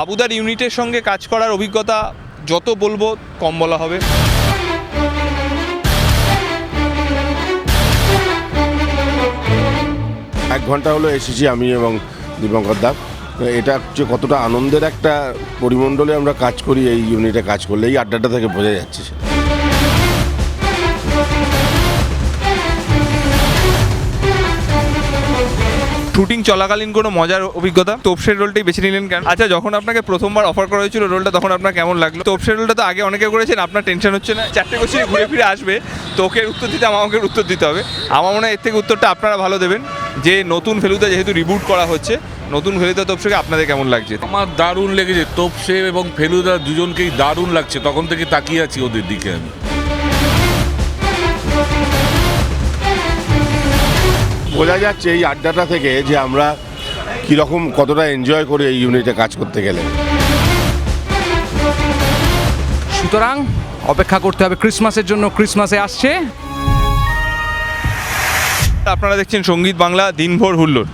বাবুদার ইউনিটের সঙ্গে কাজ করার অভিজ্ঞতা যত বলবো কম বলা হবে। এক ঘন্টা হলো এসেছি আমি এবং দীপঙ্কর দা। এটা হচ্ছে কতটা আনন্দের একটা পরিমণ্ডলে আমরা কাজ করি এই ইউনিটে কাজ করলে, এই আড্ডাটা থেকে বোঝা যাচ্ছে। শুটিং চলাকালীন কোনো মজার অভিজ্ঞতা? তোপসের রোলটাই বেছে নিলেন কেন? আচ্ছা, যখন আপনাকে প্রথমবার অফার করা হয়েছিল রোলটা, তখন আপনার কেমন লাগলো? তোপসের রোলটা তো আগে অনেকে করেছেন, আপনার টেনশন হচ্ছে না? 4টে কোশ্চেন ঘুরে ফিরে আসবে, তোকে উত্তর দিতে আমাকে উত্তর দিতে হবে। আমার মনে হয় এর থেকে উত্তরটা আপনারা ভালো দেবেন, যে নতুন ফেলুদা যেহেতু রিবুট করা হচ্ছে, নতুন ফেলুদা তোপসেকে আপনাদের কেমন লাগছে? আমার দারুণ লেগেছে, তোপসে এবং ফেলুদা দুজনকেই দারুণ লাগছে, তখন থেকে তাকিয়ে আছি ওদের দিকে আমি। বোঝা যাচ্ছে এই আড্ডাটা থেকে যে আমরা কীরকম কতটা এনজয় করি এই ইউনিটে কাজ করতে গেলে। সুতরাং অপেক্ষা করতে হবে ক্রিসমাসের জন্য। ক্রিসমাসে আসছে। আপনারা দেখছেন সঙ্গীত বাংলা, দিনভর হুল্লোড়।